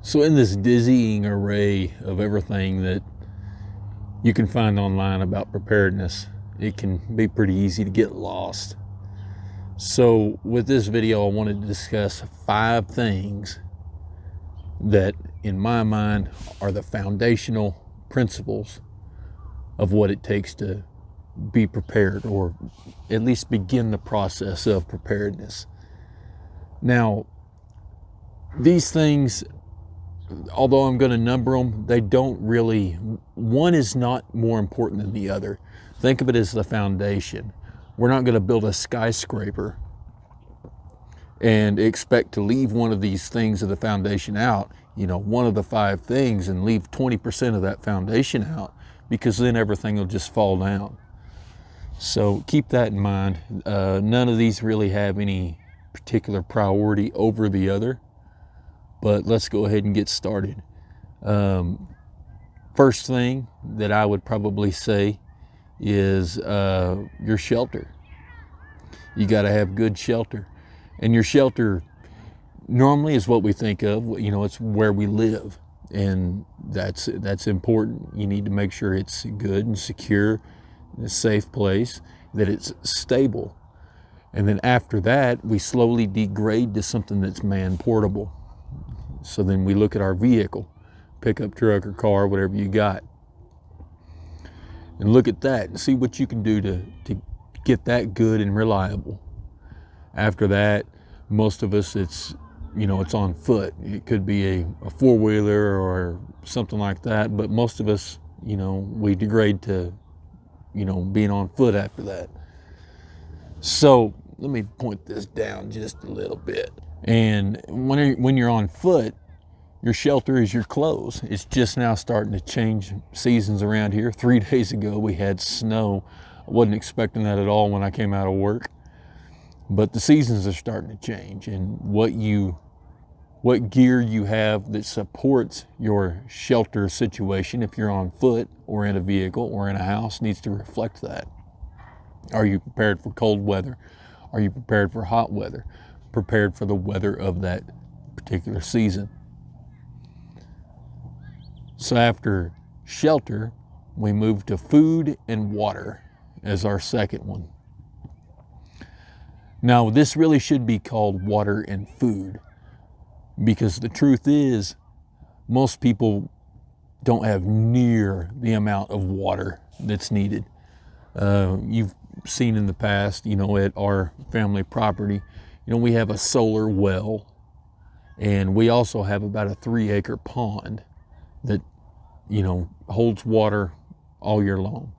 So in this dizzying array of everything that you can find online about preparedness, it can be pretty easy to get lost. So with this video, I wanted to discuss 5 things that, in my mind, are the foundational principles of what it takes to be prepared, or at least begin the process of preparedness. Now, these things, although I'm going to number them, they don't really, one is not more important than the other. Think of it as the foundation. We're not going to build a skyscraper and expect to leave one of these things of the foundation out, one of the 5 things, and leave 20% of that foundation out, because then everything will just fall down. So keep that in mind. None of these really have any particular priority over the other, but let's go ahead and get started. First thing that I would probably say is your shelter. You got to have good shelter. And your shelter normally is what we think of, it's where we live. And that's important. You need to make sure it's good and secure, a safe place, that it's stable. And then after that, we slowly degrade to something that's man portable. So then we look at our vehicle, pickup truck or car, whatever you got, and look at that and see what you can do to get that good and reliable. After that, most of us, it's on foot. It could be a 4-wheeler or something like that, but most of us, we degrade to, being on foot after that. So let me point this down just a little bit. And when you're on foot, your shelter is your clothes. It's just now starting to change seasons around here. 3 days ago, we had snow. I wasn't expecting that at all when I came out of work. But the seasons are starting to change, and what gear you have that supports your shelter situation, if you're on foot or in a vehicle or in a house, needs to reflect that. Are you prepared for cold weather? Are you prepared for hot weather? Prepared for the weather of that particular season? So after shelter, we move to food and water as our second one. Now, this really should be called water and food, because the truth is, most people don't have near the amount of water that's needed. You've seen in the past, at our family property, we have a solar well, and we also have about a 3-acre pond that, holds water all year long.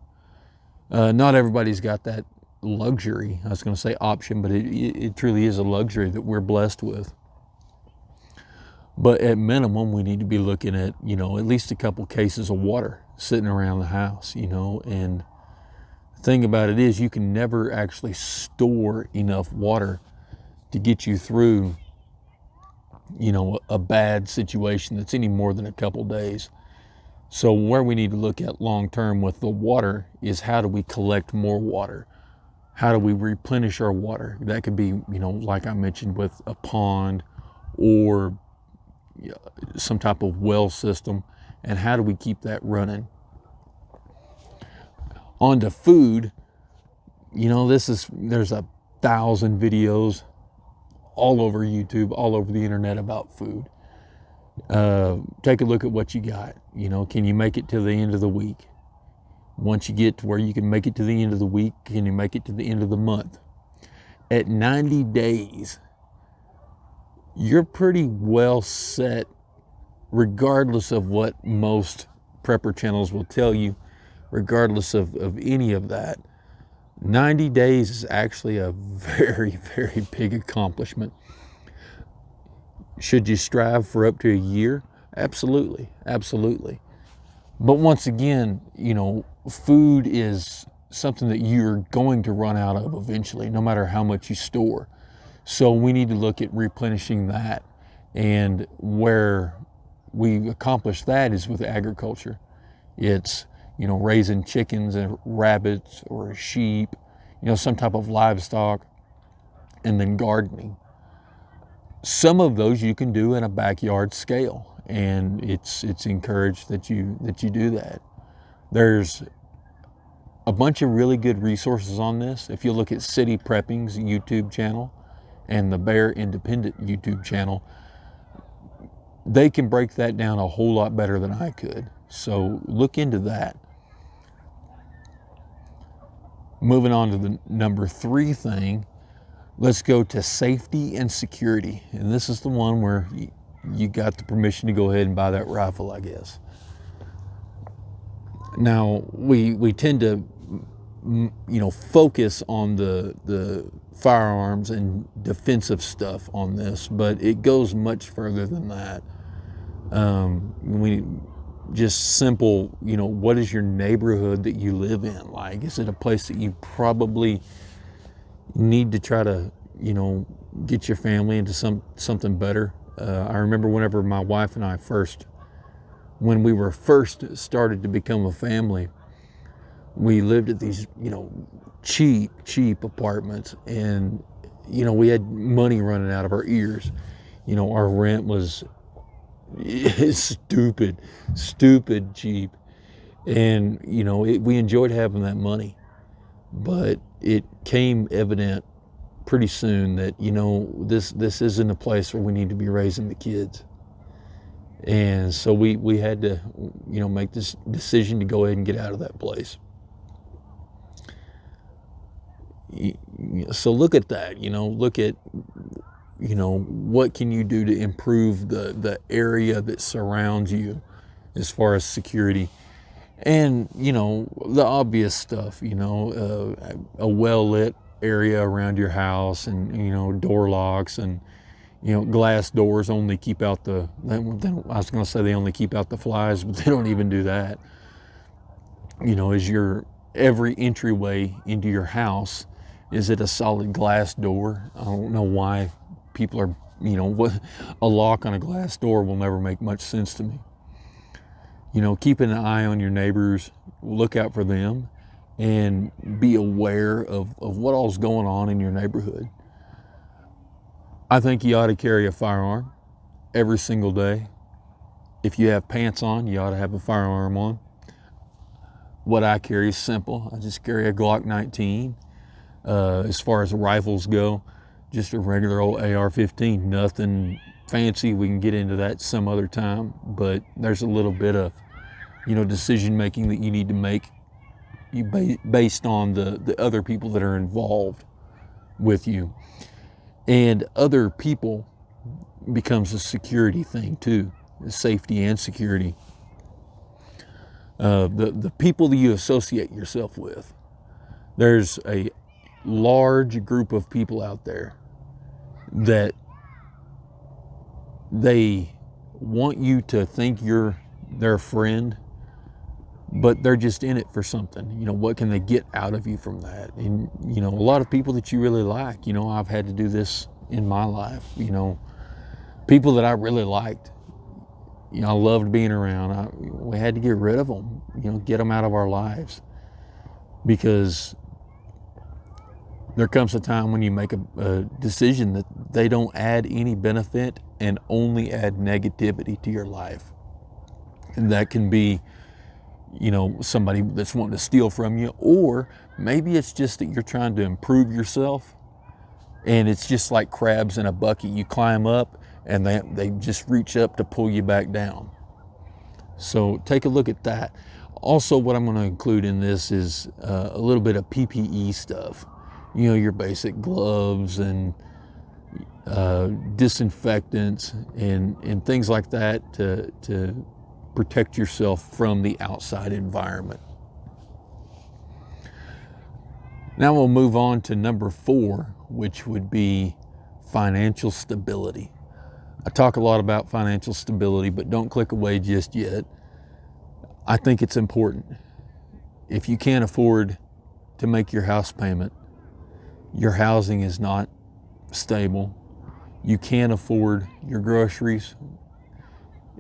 Not everybody's got that luxury. I was going to say option, but it truly is a luxury that we're blessed with. But at minimum, we need to be looking at, at least a couple cases of water sitting around the house, and the thing about it is, you can never actually store enough water to get you through, a bad situation that's any more than a couple days. So where we need to look at long term with the water is, how do we collect more water? How do we replenish our water? That could be, like I mentioned, with a pond or some type of well system. And how do we keep that running? On to food, there's 1,000 videos all over YouTube, all over the internet about food. Take a look at what you got. Can you make it to the end of the week? Once you get to where you can make it to the end of the week, can you make it to the end of the month? At 90 days, you're pretty well set, regardless of what most prepper channels will tell you, regardless of any of that. 90 days is actually a very, very big accomplishment. Should you strive for up to a year? Absolutely, absolutely. But once again, food is something that you're going to run out of eventually, no matter how much you store. So we need to look at replenishing that. And where we accomplish that is with agriculture. It's, raising chickens and rabbits or sheep, some type of livestock, and then gardening. Some of those you can do in a backyard scale, and it's encouraged that you do that. There's a bunch of really good resources on this. If you look at City Prepping's YouTube channel and the Bear Independent YouTube channel, they can break that down a whole lot better than I could. So look into that. Moving on to the number 3 thing, let's go to safety and security. And this is the one where you got the permission to go ahead and buy that rifle, I guess. Now, we tend to, focus on the firearms and defensive stuff on this, but it goes much further than that. We just simple, what is your neighborhood that you live in like? Is it a place that you probably need to try to, get your family into something better? I remember whenever my wife and I when we were first started to become a family, we lived at these, cheap apartments, and, we had money running out of our ears. Our rent was stupid cheap. And, we enjoyed having that money, but it came evident pretty soon that, this isn't a place where we need to be raising the kids. And so we had to, make this decision to go ahead and get out of that place. So look at that, look at, what can you do to improve the area that surrounds you as far as security. And, the obvious stuff, a well-lit area around your house, and, door locks, and, glass doors only keep out I was going to say they only keep out the flies, but they don't even do that. Is every entryway into your house, is it a solid glass door? I don't know why people are, a lock on a glass door will never make much sense to me. Keeping an eye on your neighbors, look out for them, and be aware of what all's going on in your neighborhood. I think you ought to carry a firearm every single day. If you have pants on, you ought to have a firearm on. What I carry is simple. I just carry a Glock 19. As far as rifles go, just a regular old AR-15, nothing fancy. We can get into that some other time, but there's a little bit of, decision making that you need to make based on the other people that are involved with you. And other people becomes a security thing too, safety and security. The people that you associate yourself with. There's a large group of people out there that they want you to think you're their friend, but they're just in it for something. What can they get out of you from that? And, a lot of people that you really like, I've had to do this in my life, people that I really liked, I loved being around. We had to get rid of them, get them out of our lives, because there comes a time when you make a decision that they don't add any benefit and only add negativity to your life. And that can be, somebody that's wanting to steal from you, or maybe it's just that you're trying to improve yourself, and it's just like crabs in a bucket. You climb up and they just reach up to pull you back down. So take a look at that. Also, what I'm going to include in this is a little bit of PPE stuff. Your basic gloves and disinfectants and things like that to protect yourself from the outside environment. Now we'll move on to number 4, which would be financial stability. I talk a lot about financial stability, but don't click away just yet. I think it's important. If you can't afford to make your house payment, your housing is not stable, you can't afford your groceries,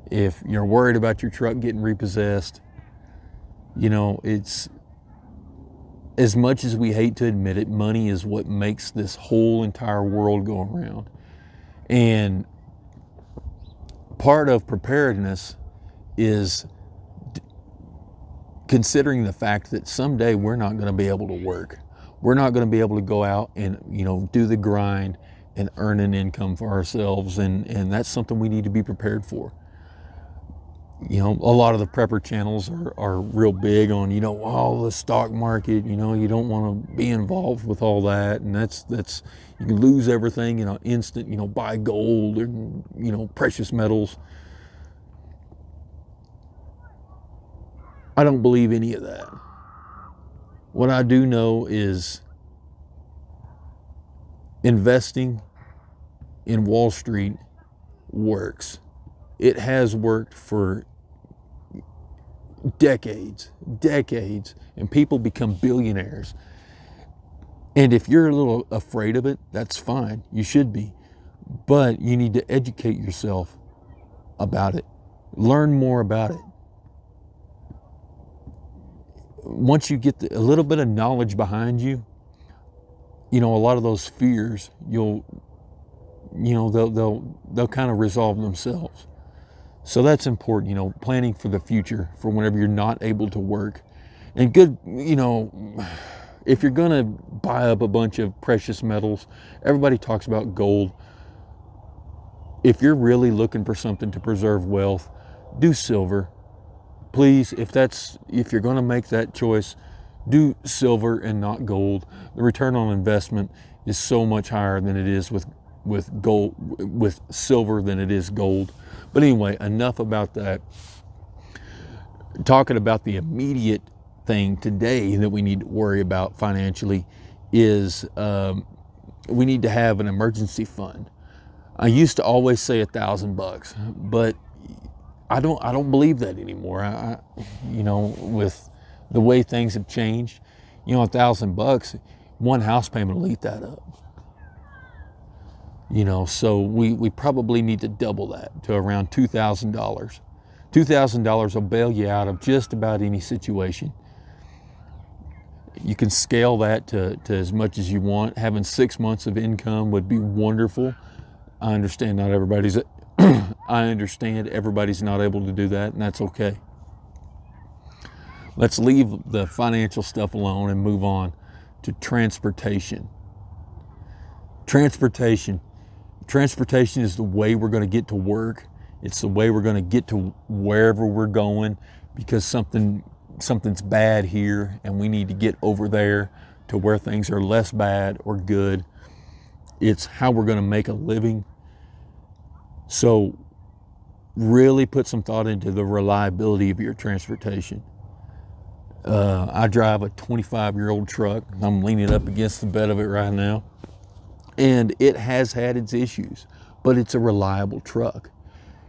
if you're worried about your truck getting repossessed, it's, as much as we hate to admit it, money is what makes this whole entire world go around. And part of preparedness is considering the fact that someday we're not going to be able to work. We're not going to be able to go out and, do the grind and earn an income for ourselves. And that's something we need to be prepared for. A lot of the prepper channels are real big on, the stock market, you don't want to be involved with all that. And that's, you can lose everything in an instant, buy gold and, precious metals. I don't believe any of that. What I do know is investing in Wall Street works. It has worked for decades, and people become billionaires. And if you're a little afraid of it, that's fine. You should be. But you need to educate yourself about it. Learn more about it. Once you get a little bit of knowledge behind you, a lot of those fears, they'll kind of resolve themselves. So that's important, planning for the future, for whenever you're not able to work. And good, if you're going to buy up a bunch of precious metals, everybody talks about gold. If you're really looking for something to preserve wealth, do silver. Please, if you're going to make that choice, do silver and not gold. The return on investment is so much higher than it is with silver than it is gold. But anyway, enough about that. Talking about the immediate thing today that we need to worry about financially is we need to have an emergency fund. I used to always say $1,000, but I don't believe that anymore. With the way things have changed, $1,000, one house payment will eat that up. So we probably need to double that to around $2,000. $2,000 will bail you out of just about any situation. You can scale that to as much as you want. Having 6 months of income would be wonderful. I understand everybody's not able to do that, and that's okay. Let's leave the financial stuff alone and move on to transportation. Transportation is the way we're going to get to work. It's the way we're going to get to wherever we're going, because something's bad here and we need to get over there to where things are less bad or good. It's how we're going to make a living. So really put some thought into the reliability of your transportation. I drive a 25-year-old truck. I'm leaning up against the bed of it right now. And it has had its issues, but it's a reliable truck.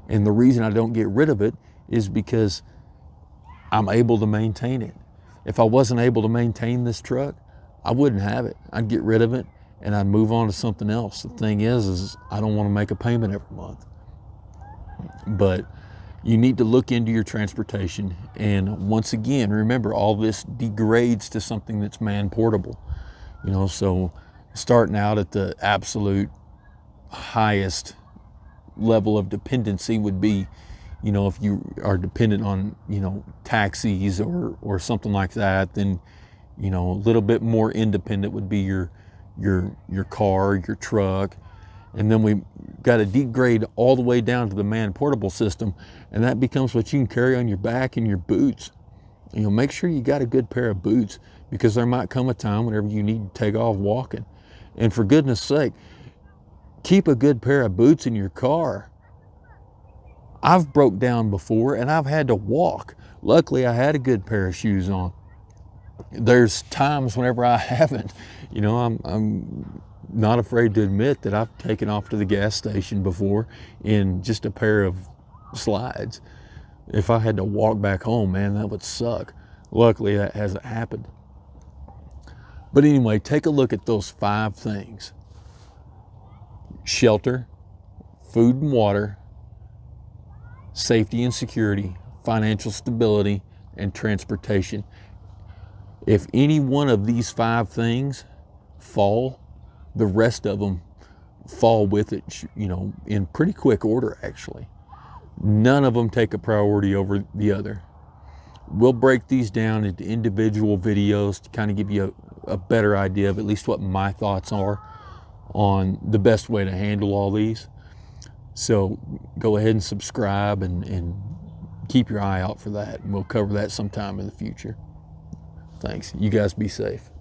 And the reason I don't get rid of it is because I'm able to maintain it. If I wasn't able to maintain this truck, I wouldn't have it. I'd get rid of it and I'd move on to something else. The thing is I don't want to make a payment every month. But you need to look into your transportation. And once again, remember, all this degrades to something that's man portable. So starting out at the absolute highest level of dependency would be, if you are dependent on, taxis or something like that, then, a little bit more independent would be your car, your truck. And then we got to degrade all the way down to the man portable system, and that becomes what you can carry on your back and your boots. Make sure you got a good pair of boots, because there might come a time whenever you need to take off walking. And for goodness sake, keep a good pair of boots in your car. I've broke down before and I've had to walk. Luckily, I had a good pair of shoes on. There's times whenever I haven't. I'm not afraid to admit that I've taken off to the gas station before in just a pair of slides. If I had to walk back home, man, that would suck. Luckily, that hasn't happened. But anyway, take a look at those 5 things: shelter, food and water, safety and security, financial stability, and transportation. If any one of these 5 things fall, the rest of them fall with it, in pretty quick order, actually. None of them take a priority over the other. We'll break these down into individual videos to kind of give you a better idea of at least what my thoughts are on the best way to handle all these. So go ahead and subscribe and keep your eye out for that. And we'll cover that sometime in the future. Thanks. You guys be safe.